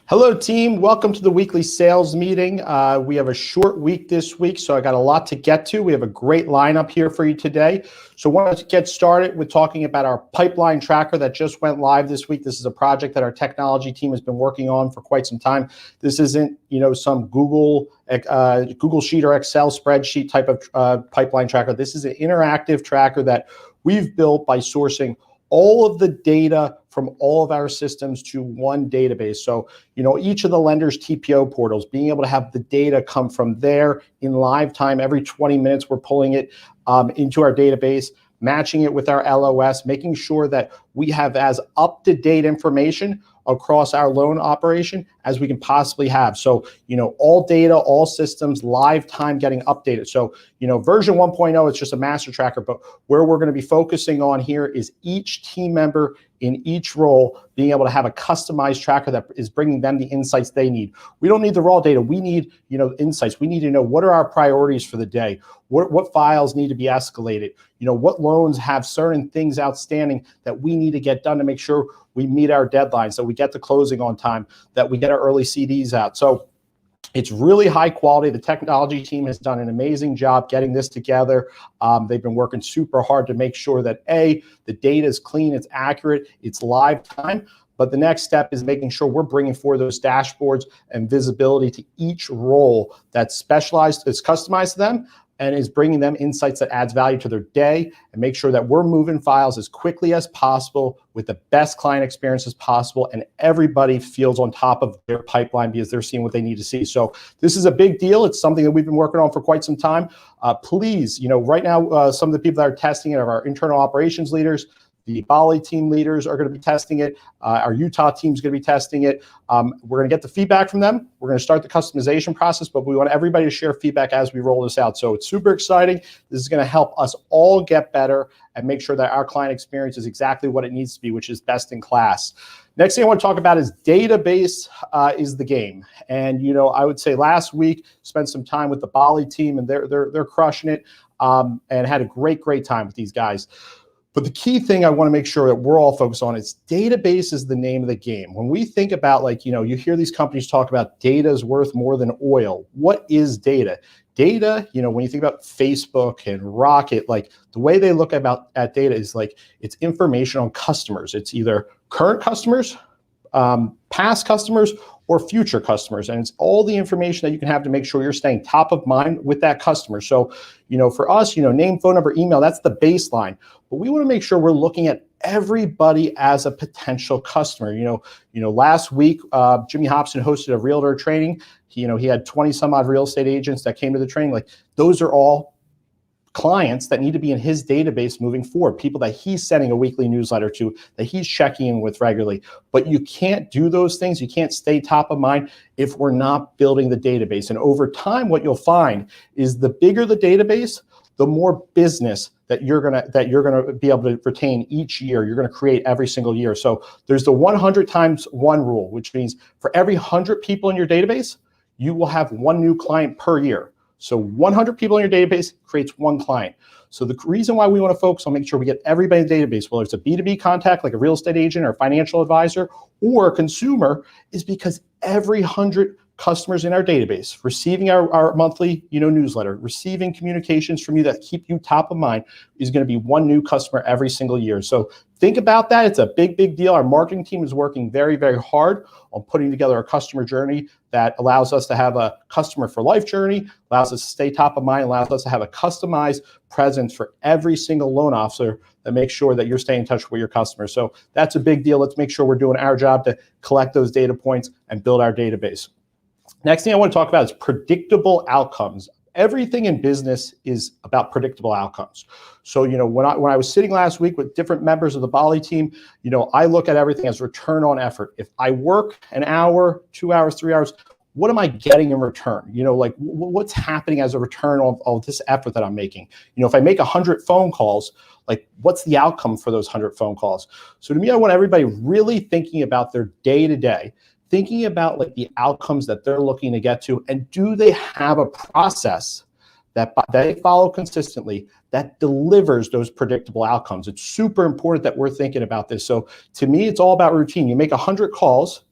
Hello, team. Welcome to the weekly sales meeting. We have a short week this week, so I got a lot to get to. We have a great lineup here for you today. So I wanted to get started with talking about our pipeline tracker that just went live this week. This is a project that our technology team has been working on for quite some time. This isn't, some Google Sheet or Excel spreadsheet type of pipeline tracker. This is an interactive tracker that we've built by sourcing all of the data from all of our systems to one database. So, each of the lenders' TPO portals, being able to have the data come from there in live time. Every 20 minutes, we're pulling it into our database, matching it with our LOS, making sure that we have as up-to-date information across our loan operation as we can possibly have. So, all data, all systems, live time getting updated. So, version 1.0, it's just a master tracker, but where we're going to be focusing on here is each team member in each role being able to have a customized tracker that is bringing them the insights they need. We don't need the raw data. We need, insights. We need to know what are our priorities for the day. What files need to be escalated? What loans have certain things outstanding that we need to get done to make sure we meet our deadlines, that we get the closing on time, that we get our early CDs out. So it's really high quality. The technology team has done an amazing job getting this together. They've been working super hard to make sure that the data is clean, it's accurate, it's live time. But the next step is making sure we're bringing forward those dashboards and visibility to each role that's specialized, that's customized to them, and is bringing them insights that adds value to their day, and make sure that we're moving files as quickly as possible with the best client experience as possible, and everybody feels on top of their pipeline because they're seeing what they need to see. So this is a big deal. It's something that we've been working on for quite some time. Please, right now, some of the people that are testing it are our internal operations leaders. The Bali team leaders are going to be testing it. Our Utah team is going to be testing it. We're going to get the feedback from them. We're going to start the customization process, but we want everybody to share feedback as we roll this out. So it's super exciting. This is going to help us all get better and make sure that our client experience is exactly what it needs to be, which is best in class. Next thing I want to talk about is database is the game. And, I would say last week, spent some time with the Bali team, and they're crushing it, and had a great time with these guys. But the key thing I want to make sure that we're all focused on is database is the name of the game. When we think about you hear these companies talk about data is worth more than oil. What is data? Data, when you think about Facebook and Rocket, the way they look at data is it's information on customers. It's either current customers, past customers, or future customers. And it's all the information that you can have to make sure you're staying top of mind with that customer. So, for us, name, phone number, email, that's the baseline. But we want to make sure we're looking at everybody as a potential customer. Last week, Jimmy Hobson hosted a realtor training. He had 20 some odd real estate agents that came to the training. Those are all clients that need to be in his database moving forward, people that he's sending a weekly newsletter to, that he's checking in with regularly. But you can't do those things. You can't stay top of mind if we're not building the database. And over time, what you'll find is the bigger the database, the more business that you're gonna be able to retain each year. You're gonna create every single year. So there's the 100 times 1 rule, which means for every 100 people in your database, you will have 1 new client per year. So 100 people in your database creates 1 client. So the reason why we want to focus on making sure we get everybody in the database, whether it's a B2B contact like a real estate agent or a financial advisor or a consumer, is because every 100 customers in our database receiving our monthly newsletter, receiving communications from you that keep you top of mind, is going to be 1 new customer every single year. So think about that. It's a big deal. Our marketing team is working very hard on putting together a customer journey that allows us to have a customer for life journey, allows us to stay top of mind, allows us to have a customized presence for every single loan officer that makes sure that you're staying in touch with your customers. So that's a big deal. Let's make sure we're doing our job to collect those data points and build our database. Next thing I want to talk about is predictable outcomes. Everything in business is about predictable outcomes. So, when I was sitting last week with different members of the Bali team, I look at everything as return on effort. If I work an hour, 2 hours, 3 hours, what am I getting in return? What's happening as a return of this effort that I'm making? If I make 100 phone calls, what's the outcome for those 100 phone calls? So to me, I want everybody really thinking about their day-to-day, thinking about the outcomes that they're looking to get to, and do they have a process that they follow consistently that delivers those predictable outcomes? It's super important that we're thinking about this. So to me, it's all about routine. You make 100 calls.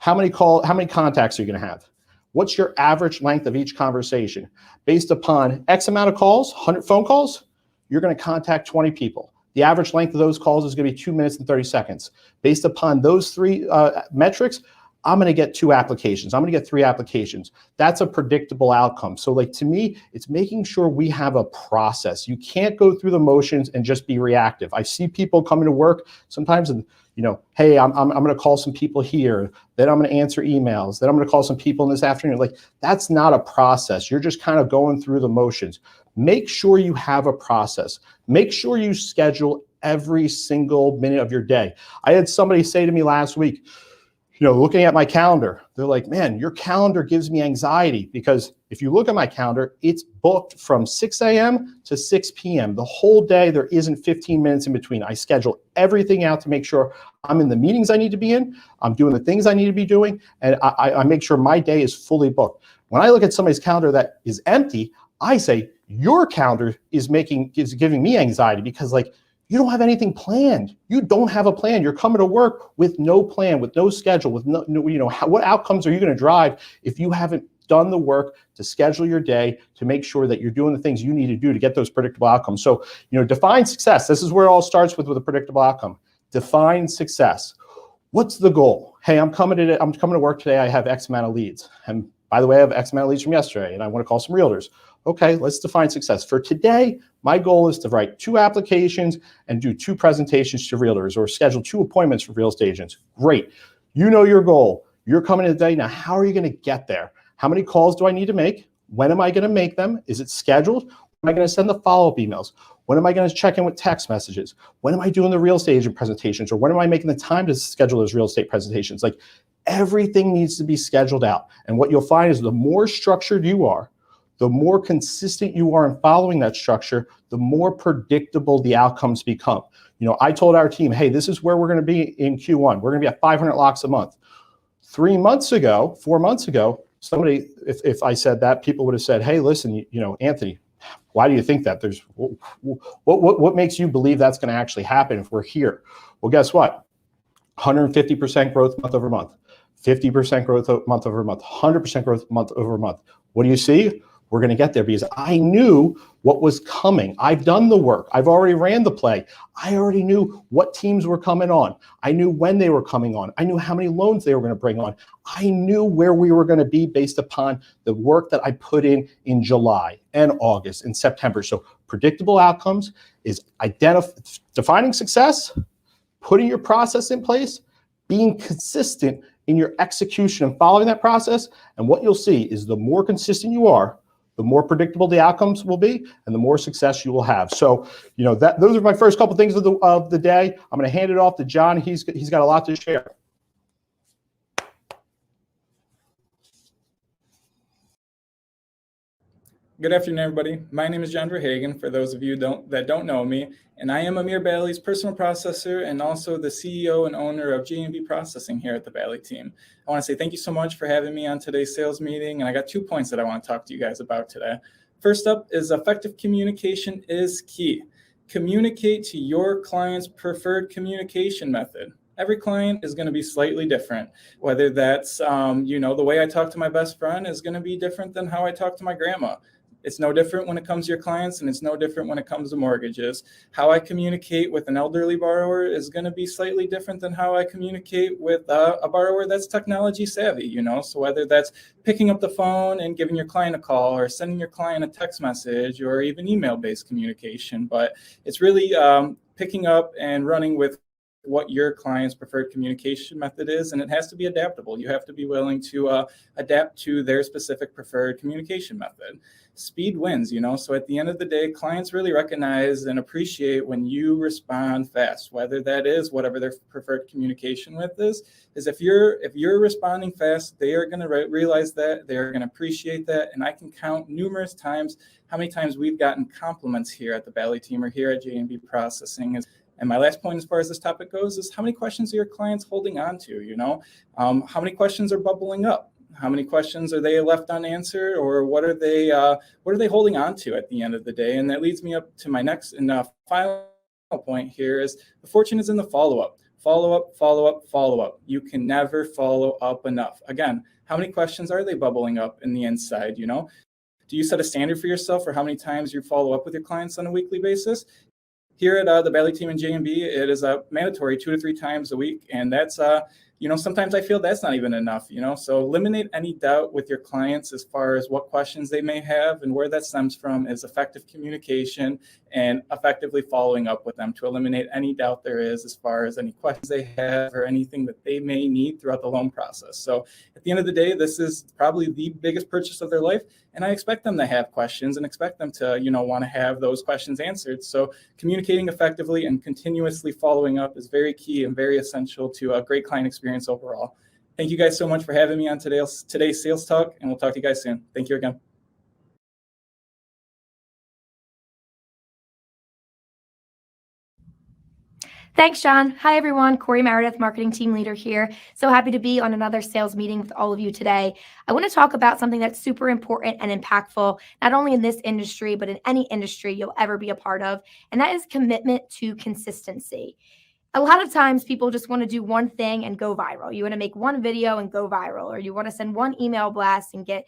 How many contacts are you going to have? What's your average length of each conversation? Based upon X amount of calls, 100 phone calls, you're going to contact 20 people. The average length of those calls is going to be 2 minutes and 30 seconds. Based upon those three metrics, I'm going to get 2 applications. I'm going to get 3 applications. That's a predictable outcome. So like to me, it's making sure we have a process. You can't go through the motions and just be reactive. I see people coming to work sometimes and, hey, I'm going to call some people here. Then I'm going to answer emails. Then I'm going to call some people in this afternoon. Like that's not a process. You're just kind of going through the motions. Make sure you have a process. Make sure you schedule every single minute of your day. I had somebody say to me last week, looking at my calendar, they're like, man, your calendar gives me anxiety because if you look at my calendar, it's booked from 6 a.m. to 6 p.m. The whole day, there isn't 15 minutes in between. I schedule everything out to make sure I'm in the meetings I need to be in, I'm doing the things I need to be doing, and I make sure my day is fully booked. When I look at somebody's calendar that is empty, I say, your calendar is giving me anxiety because you don't have anything planned. You don't have a plan. You're coming to work with no plan, with no schedule, with no what outcomes are you going to drive if you haven't done the work to schedule your day to make sure that you're doing the things you need to do to get those predictable outcomes. So, define success. This is where it all starts with a predictable outcome. Define success. What's the goal? Hey, I'm coming to work today. I have X amount of leads. And by the way, I have X amount of leads from yesterday, and I want to call some realtors. Okay, let's define success. For today, my goal is to write 2 applications and do 2 presentations to realtors or schedule 2 appointments for real estate agents. Great. You know your goal. You're coming in today. Now, how are you going to get there? How many calls do I need to make? When am I going to make them? Is it scheduled? When am I going to send the follow-up emails? When am I going to check in with text messages? When am I doing the real estate agent presentations? Or when am I making the time to schedule those real estate presentations? Everything needs to be scheduled out. And what you'll find is the more structured you are, the more consistent you are in following that structure, the more predictable the outcomes become. I told our team, hey, this is where we're going to be in Q1. We're going to be at 500 locks a month. 4 months ago, somebody, if I said that, people would have said, hey, listen, Anthony, why do you think that? What makes you believe that's going to actually happen if we're here? Well, guess what? 150% growth month over month, 50% growth month over month, 100% growth month over month. What do you see? We're going to get there because I knew what was coming. I've done the work. I've already ran the play. I already knew what teams were coming on. I knew when they were coming on. I knew how many loans they were going to bring on. I knew where we were going to be based upon the work that I put in July and August and September. So predictable outcomes is defining success, putting your process in place, being consistent in your execution and following that process. And what you'll see is the more consistent you are, the more predictable the outcomes will be, and the more success you will have. So, those are my first couple things of the day. I'm going to hand it off to John. He's got a lot to share. Good afternoon, everybody. My name is John Verhagen, for those of you that don't know me, and I am Amir Bailey's personal processor and also the CEO and owner of G&B Processing here at the Bailey team. I want to say thank you so much for having me on today's sales meeting, and I got 2 points that I want to talk to you guys about today. First up is effective communication is key. Communicate to your client's preferred communication method. Every client is going to be slightly different, whether that's, the way I talk to my best friend is going to be different than how I talk to my grandma. It's no different when it comes to your clients, and it's no different when it comes to mortgages. How I communicate with an elderly borrower is going to be slightly different than how I communicate with a borrower that's technology savvy, So whether that's picking up the phone and giving your client a call or sending your client a text message or even email-based communication, but it's really picking up and running with what your client's preferred communication method is, and it has to be adaptable. You have to be willing to adapt to their specific preferred communication method. Speed wins, so at the end of the day, clients really recognize and appreciate when you respond fast, whether that is whatever their preferred communication with is if you're responding fast, they are going to realize that, they are going to appreciate that, and I can count numerous times how many times we've gotten compliments here at the Bailey team or here at J&B Processing. And my last point as far as this topic goes is how many questions are your clients holding on to, how many questions are bubbling up? How many questions are they left unanswered, or what are they holding on to at the end of the day? And that leads me up to my next and final point here is the fortune is in the follow-up. Follow up, follow up, follow up. You can never follow up enough. Again, how many questions are they bubbling up in the inside? Do you set a standard for yourself for how many times you follow up with your clients on a weekly basis? Here at the Valley team in J&B, it is mandatory 2 to 3 times a week. And that's, sometimes I feel that's not even enough, So eliminate any doubt with your clients as far as what questions they may have, and where that stems from is effective communication and effectively following up with them to eliminate any doubt there is as far as any questions they have or anything that they may need throughout the loan process. So at the end of the day, this is probably the biggest purchase of their life. And I expect them to have questions and expect them to, want to have those questions answered. So communicating effectively and continuously following up is very key and very essential to a great client experience overall. Thank you guys so much for having me on today's Sales Talk, and we'll talk to you guys soon. Thank you again. Thanks, John. Hi, everyone. Corie, Meredith, marketing team leader here. So happy to be on another sales meeting with all of you today. I want to talk about something that's super important and impactful, not only in this industry, but in any industry you'll ever be a part of, and that is commitment to consistency. A lot of times people just want to do one thing and go viral. You want to make one video and go viral, or you want to send one email blast and get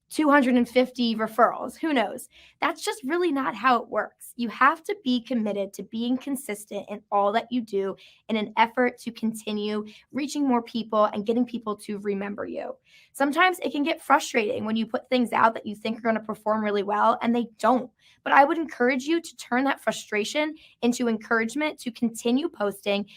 250 referrals. Who knows? That's just really not how it works. You have to be committed to being consistent in all that you do in an effort to continue reaching more people and getting people to remember you. Sometimes it can get frustrating when you put things out that you think are going to perform really well and they don't. But I would encourage you to turn that frustration into encouragement to continue posting,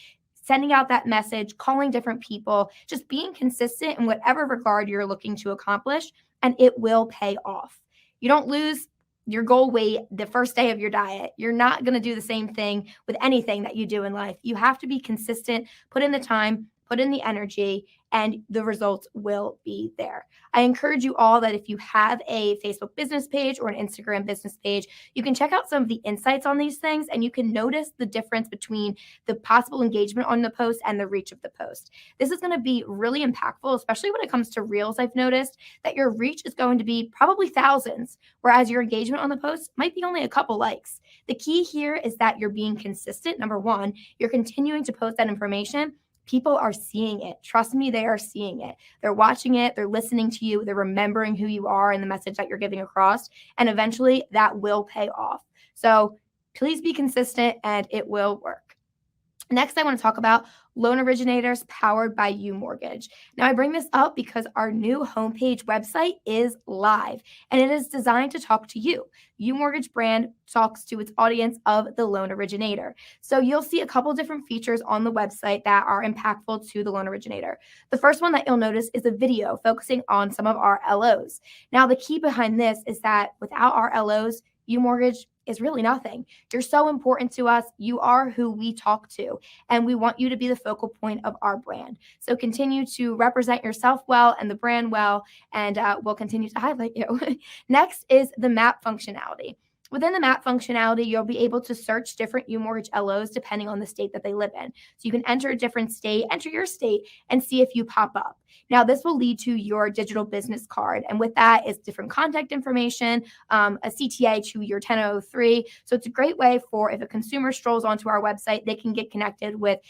sending out that message, calling different people, just being consistent in whatever regard you're looking to accomplish, and it will pay off. You don't lose your goal weight the first day of your diet. You're not going to do the same thing with anything that you do in life. You have to be consistent, put in the time, put in the energy, and the results will be there. I encourage you all that if you have a Facebook business page or an Instagram business page, you can check out some of the insights on these things, and you can notice the difference between the possible engagement on the post and the reach of the post. This is going to be really impactful, especially when it comes to Reels. I've noticed that your reach is going to be probably thousands, whereas your engagement on the post might be only a couple likes. The key here is that you're being consistent. Number one, you're continuing to post that information. People are seeing it. Trust me, they are seeing it. They're watching it. They're listening to you. They're remembering who you are and the message that you're giving across. And eventually that will pay off. So please be consistent and it will work. Next, I want to talk about Loan Originators powered by UMortgage. Now, I bring this up because our new homepage website is live, and it is designed to talk to you. UMortgage brand talks to its audience of the Loan Originator. So you'll see a couple different features on the website that are impactful to the Loan Originator. The first one that you'll notice is a video focusing on some of our LOs. Now, the key behind this is that without our LOs, UMortgage is really nothing. You're so important to us. You are who we talk to, and we want you to be the focal point of our brand. So continue to represent yourself well and the brand well, and we'll continue to highlight you. Next is the map functionality. Within the map functionality, you'll be able to search different UMortgage LOs depending on the state that they live in. So you can enter a different state, enter your state, and see if you pop up. Now, this will lead to your digital business card. And with that is different contact information, a CTA to your 1003. So it's a great way for if a consumer strolls onto our website, they can get connected with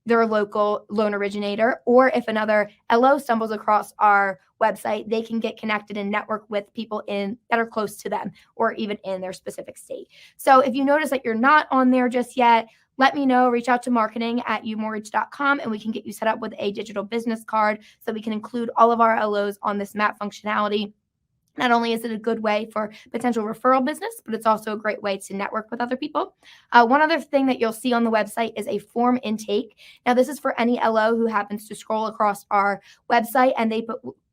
their local loan originator, or if another LO stumbles across our website, they can get connected and network with people that are close to them or even in their specific state. So if you notice that you're not on there just yet, let me know. Reach out to marketing@umortgage.com and we can get you set up with a digital business card so we can include all of our LOs on this map functionality. Not only is it a good way for potential referral business, but it's also a great way to network with other people. One other thing that you'll see on the website is a form intake. Now, this is for any LO who happens to scroll across our website and they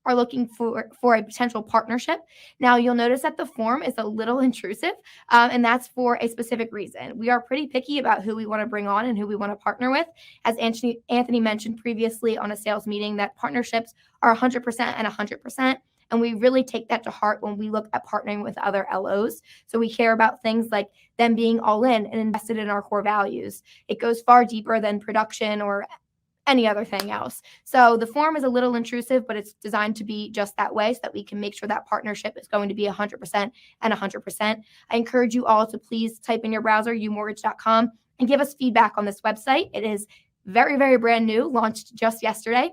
are looking for a potential partnership. Now, you'll notice that the form is a little intrusive, and that's for a specific reason. We are pretty picky about who we want to bring on and who we want to partner with. As Anthony mentioned previously on a sales meeting, that partnerships are 100% and 100%. And we really take that to heart when we look at partnering with other LOs. So we care about things like them being all in and invested in our core values. It goes far deeper than production or any other thing else. So the form is a little intrusive, but it's designed to be just that way so that we can make sure that partnership is going to be 100% and 100%. I encourage you all to please type in your browser, umortgage.com, and give us feedback on this website. It is very, very brand new, launched just yesterday.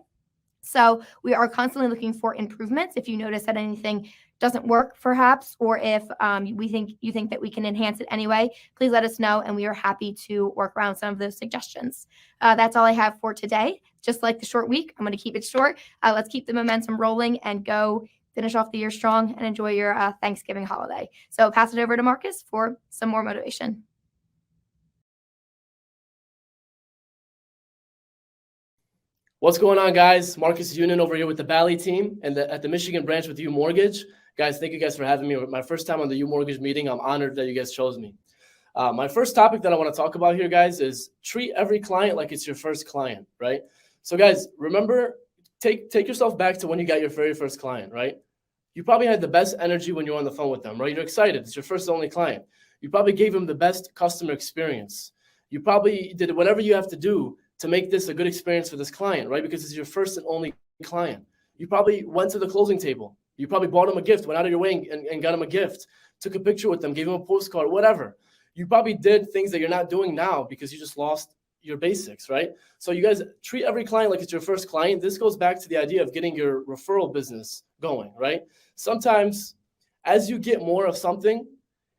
So we are constantly looking for improvements. If you notice that anything doesn't work, perhaps, or if you think that we can enhance it anyway, please let us know, and we are happy to work around some of those suggestions. That's all I have for today. Just like the short week, I'm going to keep it short. Let's keep the momentum rolling and go finish off the year strong and enjoy your Thanksgiving holiday. So pass it over to Marcus for some more motivation. What's going on, guys? Marcus Younan over here with the Valley team and at the Michigan branch with UMortgage. Guys, thank you guys for having me. My first time on the UMortgage meeting. I'm honored that you guys chose me. My first topic that I want to talk about here, guys, is treat every client like it's your first client, right? So, guys, remember, take yourself back to when you got your very first client, right? You probably had the best energy when you were on the phone with them, right? You're excited. It's your first and only client. You probably gave them the best customer experience. You probably did whatever you have to do to make this a good experience for this client, right? Because it's your first and only client. You probably went to the closing table. You probably bought them a gift, went out of your way and got them a gift, took a picture with them, gave them a postcard, whatever. You probably did things that you're not doing now because you just lost your basics, right? So you guys treat every client like it's your first client. This goes back to the idea of getting your referral business going, right? Sometimes as you get more of something,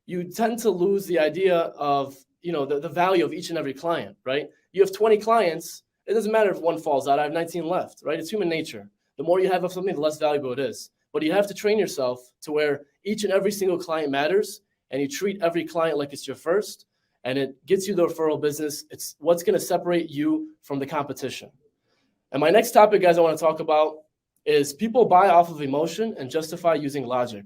you tend to lose the idea of, the value of each and every client, right? You have 20 clients. It doesn't matter if one falls out. I have 19 left, right? It's human nature. The more you have of something, the less valuable it is. But you have to train yourself to where each and every single client matters, and you treat every client like it's your first, and it gets you the referral business. It's what's going to separate you from the competition. And my next topic, guys, I want to talk about is people buy off of emotion and justify using logic.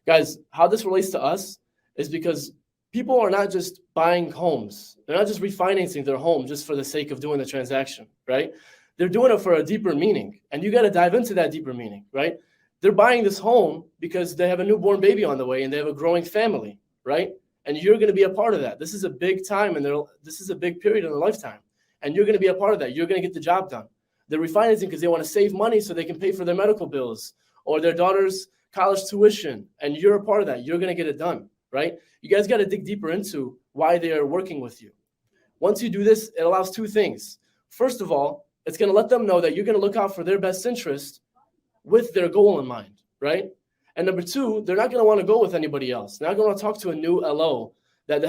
Guys, how this relates to us is because people are not just buying homes. They're not just refinancing their home just for the sake of doing the transaction, right? They're doing it for a deeper meaning. And you got to dive into that deeper meaning, right? They're buying this home because they have a newborn baby on the way and they have a growing family, right? And you're going to be a part of that. This is a big time and this is a big period in their lifetime. And you're going to be a part of that. You're going to get the job done. They're refinancing because they want to save money so they can pay for their medical bills or their daughter's college tuition. And you're a part of that. You're going to get it done, right? You guys got to dig deeper into why they are working with you. Once you do this, it allows two things. First of all, it's going to let them know that you're going to look out for their best interest with their goal in mind, right? And number two, they're not going to want to go with anybody else. They're not going to talk to a new LO that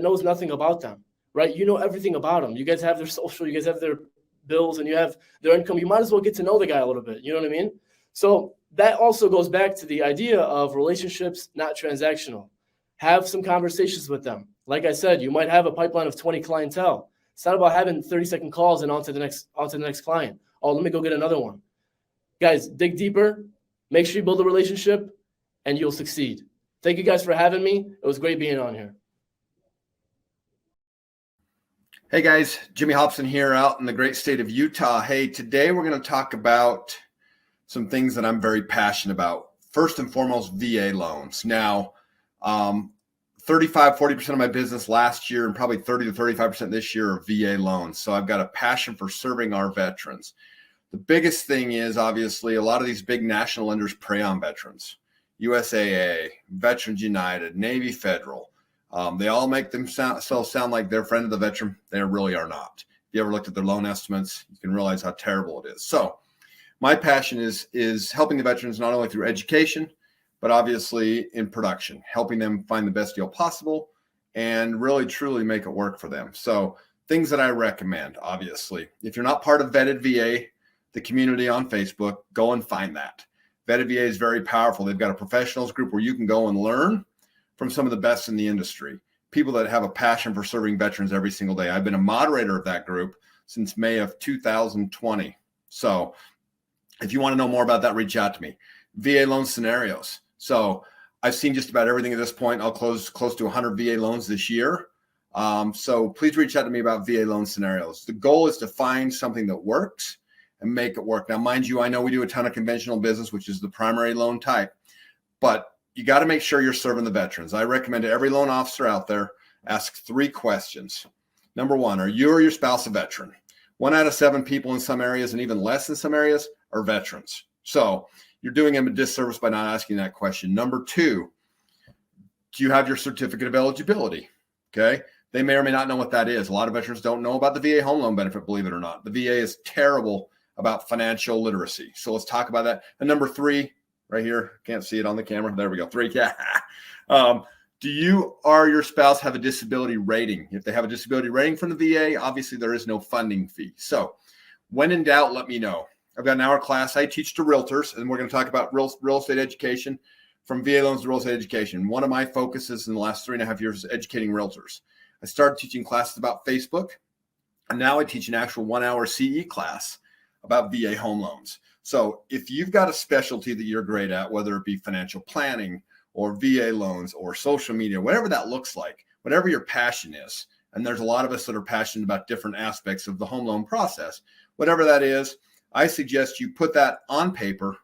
knows nothing about them, right? You know everything about them. You guys have their social, you guys have their bills, and you have their income. You might as well get to know the guy a little bit. You know what I mean? So that also goes back to the idea of relationships, not transactional. Have some conversations with them. Like I said, you might have a pipeline of 20 clientele. It's not about having 30-second calls and on to the next client. Oh, let me go get another one. Guys, dig deeper. Make sure you build a relationship, and you'll succeed. Thank you guys for having me. It was great being on here. Hey guys, Jimmy Hobson here out in the great state of Utah. Hey, today we're going to talk about some things that I'm very passionate about. First and foremost, VA loans. Now, 40% of my business last year and probably 30 to 35% this year are VA loans. So I've got a passion for serving our veterans. The biggest thing is obviously a lot of these big national lenders prey on veterans. USAA, Veterans United, Navy Federal. They all make themselves sound like they're friend of the veteran. They really are not. If you ever looked at their loan estimates, you can realize how terrible it is. So my passion is helping the veterans not only through education, but obviously in production, helping them find the best deal possible and really truly make it work for them. So things that I recommend, obviously, if you're not part of Vetted VA, the community on Facebook, go and find that. Vetted VA is very powerful. They've got a professionals group where you can go and learn from some of the best in the industry, people that have a passion for serving veterans every single day. I've been a moderator of that group since May of 2020. So if you want to know more about that, reach out to me. VA loan scenarios. So I've seen just about everything at this point. I'll close close to 100 VA loans this year. So please reach out to me about VA loan scenarios. The goal is to find something that works and make it work. Now, mind you, I know we do a ton of conventional business, which is the primary loan type, but you got to make sure you're serving the veterans. I recommend to every loan officer out there, ask 3 questions. Number 1, are you or your spouse a veteran? 1 out of 7 people in some areas and even less in some areas are veterans. So you're doing them a disservice by not asking that question. Number 2, do you have your certificate of eligibility? Okay. They may or may not know what that is. A lot of veterans don't know about the VA home loan benefit, believe it or not. The VA is terrible about financial literacy. So let's talk about that. And number 3, right here, can't see it on the camera. There we go. 3. Yeah. Do you or your spouse have a disability rating? If they have a disability rating from the VA, obviously there is no funding fee. So when in doubt, let me know. I've got an hour class I teach to realtors, and we're going to talk about real estate education, from VA loans to real estate education. One of my focuses in the last 3.5 years is educating realtors. I started teaching classes about Facebook, and now I teach an actual 1-hour CE class about VA home loans. So if you've got a specialty that you're great at, whether it be financial planning or VA loans or social media, whatever that looks like, whatever your passion is, and there's a lot of us that are passionate about different aspects of the home loan process, whatever that is, I suggest you put that on paper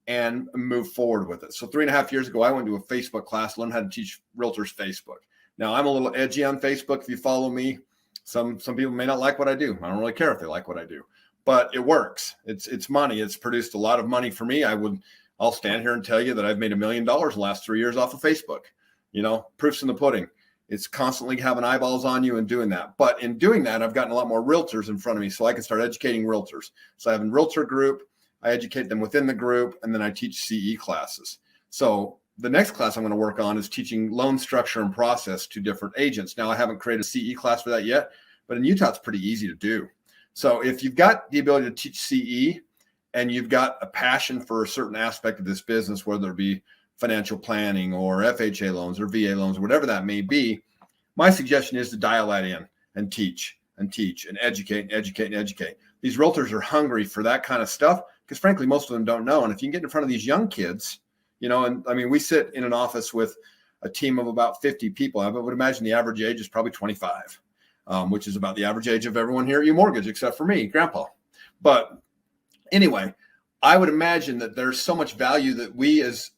and move forward with it. So 3.5 years ago, I went to a Facebook class, learned how to teach realtors Facebook. Now, I'm a little edgy on Facebook. If you follow me, some people may not like what I do. I don't really care if they like what I do, but it works. It's money. It's produced a lot of money for me. I'll stand here and tell you that I've made $1 million in the last 3 years off of Facebook. You know, proof's in the pudding. It's constantly having eyeballs on you and doing that. But in doing that, I've gotten a lot more realtors in front of me, so I can start educating realtors. So I have a realtor group. I educate them within the group, and then I teach CE classes. So the next class I'm going to work on is teaching loan structure and process to different agents. Now, I haven't created a CE class for that yet, but in Utah, it's pretty easy to do. So if you've got the ability to teach CE and you've got a passion for a certain aspect of this business, whether it be financial planning or FHA loans or VA loans, or whatever that may be, my suggestion is to dial that in and teach and educate and educate and educate. These realtors are hungry for that kind of stuff because, frankly, most of them don't know. And if you can get in front of these young kids, you know, and I mean, we sit in an office with a team of about 50 people. I would imagine the average age is probably 25, which is about the average age of everyone here at UMortgage, except for me, Grandpa. But anyway, I would imagine that there's so much value that we as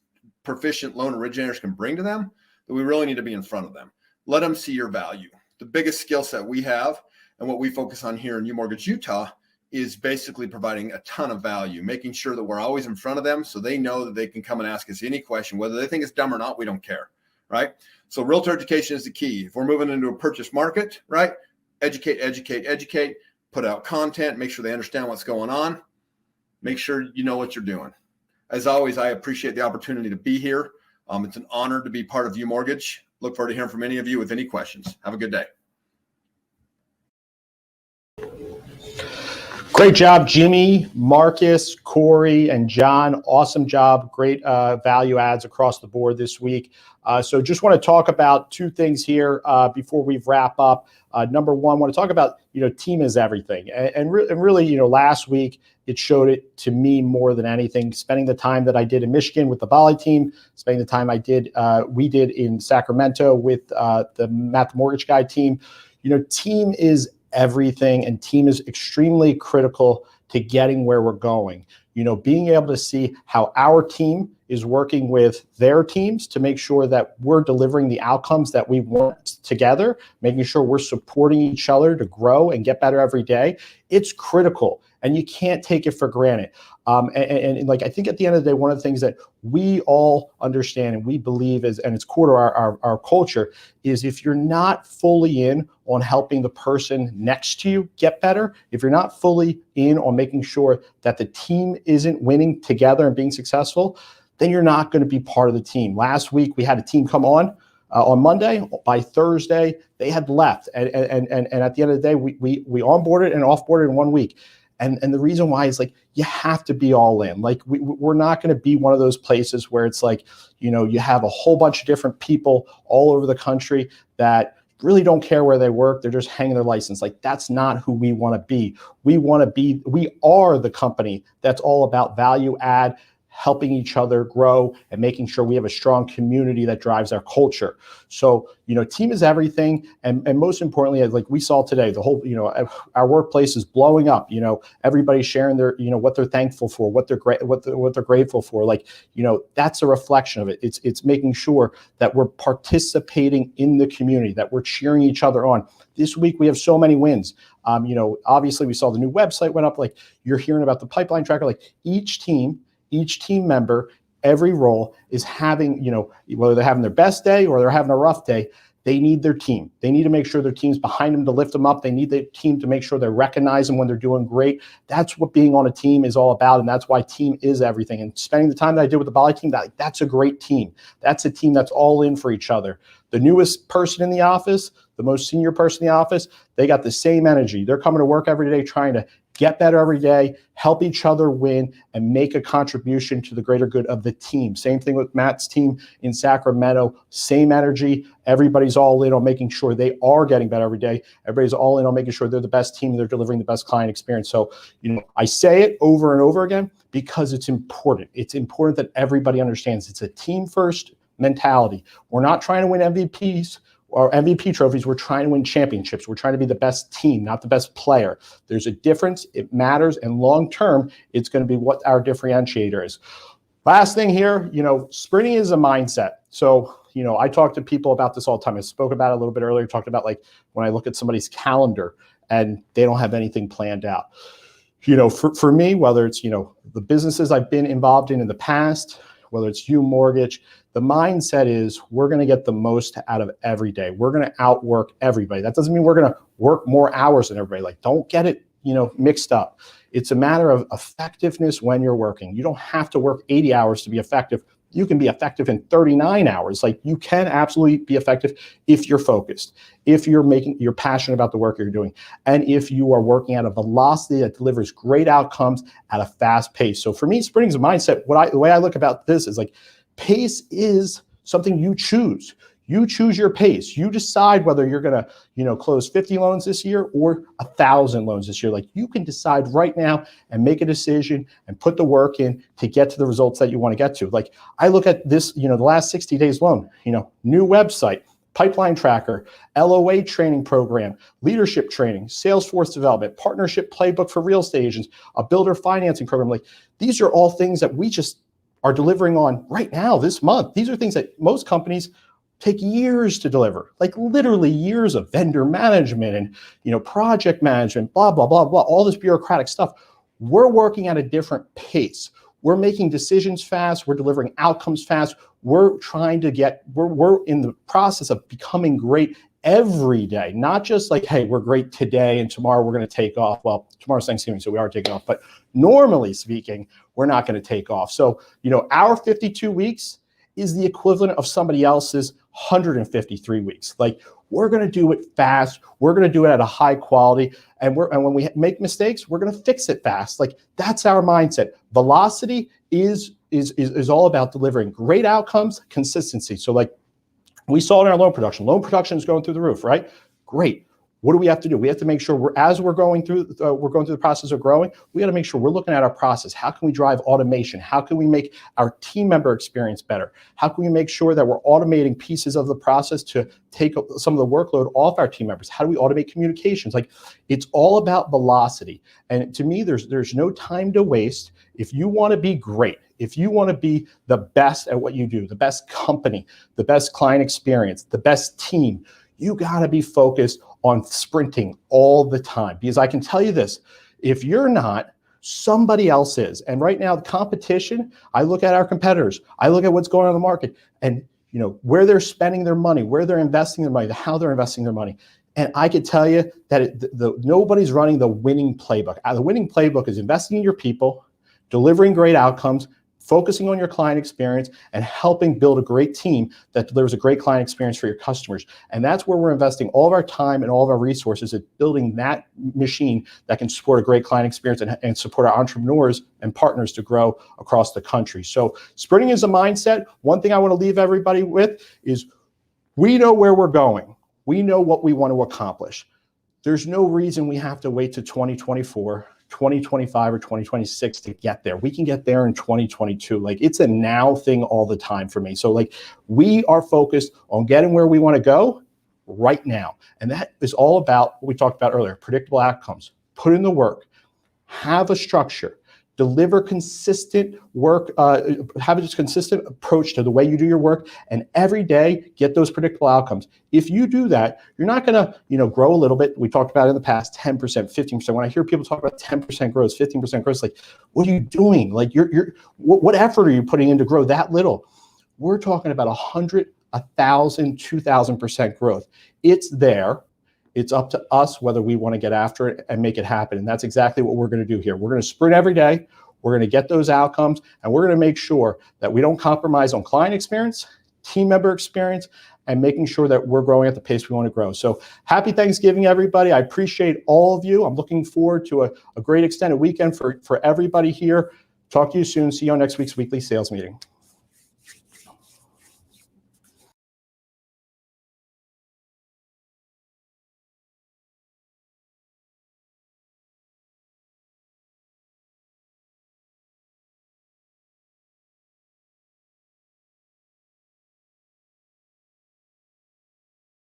proficient loan originators can bring to them that we really need to be in front of them. Let them see your value. The biggest skill set we have and what we focus on here in UMortgage Utah is basically providing a ton of value, making sure that we're always in front of them so they know that they can come and ask us any question, whether they think it's dumb or not, we don't care, right? So realtor education is the key. If we're moving into a purchase market, right? Educate, put out content, make sure they understand what's going on, make sure you know what you're doing. As always, I appreciate the opportunity to be here. It's an honor to be part of UMortgage. Look forward to hearing from any of you with any questions. Have a good day. Great job, Jimmy, Marcus, Corie, and John. Awesome job. Great value adds across the board this week. So just want to talk about 2 things here before we wrap up. Number one, I want to talk about, team is everything. And really, last week, it showed it to me more than anything. Spending the time that I did in Michigan with the Bali team, spending the time we did in Sacramento with the Matt the Mortgage Guy team. Team is everything, and team is extremely critical to getting where we're going. Being able to see how our team is working with their teams to make sure that we're delivering the outcomes that we want together, making sure we're supporting each other to grow and get better every day. It's critical, and you can't take it for granted. And I think at the end of the day, one of the things that we all understand and we believe is, and it's core to our culture, is if you're not fully in on helping the person next to you get better, if you're not fully in on making sure that the team isn't winning together and being successful, then you're not going to be part of the team. Last week, we had a team come on Monday. By Thursday, they had left. And at the end of the day, we onboarded and offboarded in 1 week. And the reason why is you have to be all in. We're not going to be one of those places where it's you have a whole bunch of different people all over the country that really don't care where they work. They're just hanging their license. That's not who we want to be. We are the company that's all about value add, helping each other grow, and making sure we have a strong community that drives our culture. So, team is everything. And most importantly, like we saw today, the whole, our workplace is blowing up. Everybody's sharing their, what they're thankful for, what they're grateful for. That's a reflection of it. It's making sure that we're participating in the community, that we're cheering each other on. This week, we have so many wins. Obviously we saw the new website went up, you're hearing about the pipeline tracker, each team member, every role is having, whether they're having their best day or they're having a rough day, They need their team. They need to make sure their team's behind them to lift them up. They need the team to make sure they recognize them when they're doing great. That's what being on a team is all about, and that's why team is everything. And spending the time that I did with the Bali team, that's a great team. That's a team that's all in for each other. The newest person in the office, the most senior person in the office, they got the same energy. They're coming to work every day trying to get better every day, help each other win, and make a contribution to the greater good of the team. Same thing with Matt's team in Sacramento, same energy. Everybody's all in on making sure they are getting better every day. Everybody's all in on making sure they're the best team, they're delivering the best client experience. So, I say it over and over again because it's important. It's important that everybody understands it's a team first mentality. We're not trying to win MVPs or MVP trophies. We're trying to win championships. We're trying to be the best team, not the best player. There's a difference. It matters. And long term, it's going to be what our differentiator is. Last thing here, sprinting is a mindset. So, I talk to people about this all the time. I spoke about it a little bit earlier, talked about like when I look at somebody's calendar and they don't have anything planned out. For me, whether it's, the businesses I've been involved in the past, whether it's UMortgage, the mindset is we're going to get the most out of every day. We're going to outwork everybody. That doesn't mean we're going to work more hours than everybody. Like, don't get it, mixed up. It's a matter of effectiveness when you're working. You don't have to work 80 hours to be effective. You can be effective in 39 hours. Like, you can absolutely be effective if you're focused, if you're passionate about the work you're doing, and if you are working at a velocity that delivers great outcomes at a fast pace. So for me, sprinting is a mindset. The way I look about this is like, pace is something you choose. You choose your pace. You decide whether you're going to, close 50 loans this year or 1,000 loans this year. Like, you can decide right now and make a decision and put the work in to get to the results that you want to get to. Like, I look at this, the last 60 days loan, new website, pipeline tracker, LOA training program, leadership training, Salesforce development, partnership playbook for real estate agents, a builder financing program. Like, these are all things that we just are delivering on right now this month. These are things that most companies take years to deliver, like literally years of vendor management and, project management, blah, blah, blah, blah, all this bureaucratic stuff. We're working at a different pace. We're making decisions fast. We're delivering outcomes fast. We're trying to we're in the process of becoming great every day, not just like, hey, we're great today and tomorrow we're going to take off. Well, tomorrow's Thanksgiving, so we are taking off, but normally speaking, we're not going to take off. So, our 52 weeks is the equivalent of somebody else's 153 weeks. Like, we're going to do it fast. We're going to do it at a high quality. And when we make mistakes, we're going to fix it fast. Like, that's our mindset. Velocity is all about delivering great outcomes, consistency. So like we saw it in our loan production. Loan production is going through the roof, right? Great. What do we have to do? We have to make sure we're going through the process of growing. We got to make sure we're looking at our process. How can we drive automation? How can we make our team member experience better? How can we make sure that we're automating pieces of the process to take some of the workload off our team members? How do we automate communications? Like, it's all about velocity. And to me, there's no time to waste. If you want to be great, if you want to be the best at what you do, the best company, the best client experience, the best team, you got to be focused on sprinting all the time. Because I can tell you this, if you're not, somebody else is. And right now, the competition, I look at our competitors, I look at what's going on in the market, and where they're spending their money, where they're investing their money, how they're investing their money. And I can tell you that nobody's running the winning playbook. The winning playbook is investing in your people, delivering great outcomes, focusing on your client experience, and helping build a great team that delivers a great client experience for your customers. And that's where we're investing all of our time and all of our resources at building that machine that can support a great client experience and support our entrepreneurs and partners to grow across the country. So sprinting is a mindset. One thing I want to leave everybody with is we know where we're going. We know what we want to accomplish. There's no reason we have to wait to 2024, 2025 or 2026 to get there. We can get there in 2022. Like, it's a now thing all the time for me. So like, we are focused on getting where we want to go right now. And that is all about what we talked about earlier, predictable outcomes. Put in the work, have a structure, deliver consistent work, have a consistent approach to the way you do your work, and every day get those predictable outcomes. If you do that, you're not gonna, grow a little bit. We talked about it in the past, 10%, 15%. When I hear people talk about 10% growth, 15% growth, like, what are you doing? Like, what effort are you putting in to grow that little? We're talking about 100 1,000, 2,000% growth. It's there. It's up to us whether we want to get after it and make it happen. And that's exactly what we're going to do here. We're going to sprint every day. We're going to get those outcomes, and we're going to make sure that we don't compromise on client experience, team member experience, and making sure that we're growing at the pace we want to grow. So happy Thanksgiving, everybody. I appreciate all of you. I'm looking forward to a great extended weekend for everybody here. Talk to you soon. See you on next week's weekly sales meeting.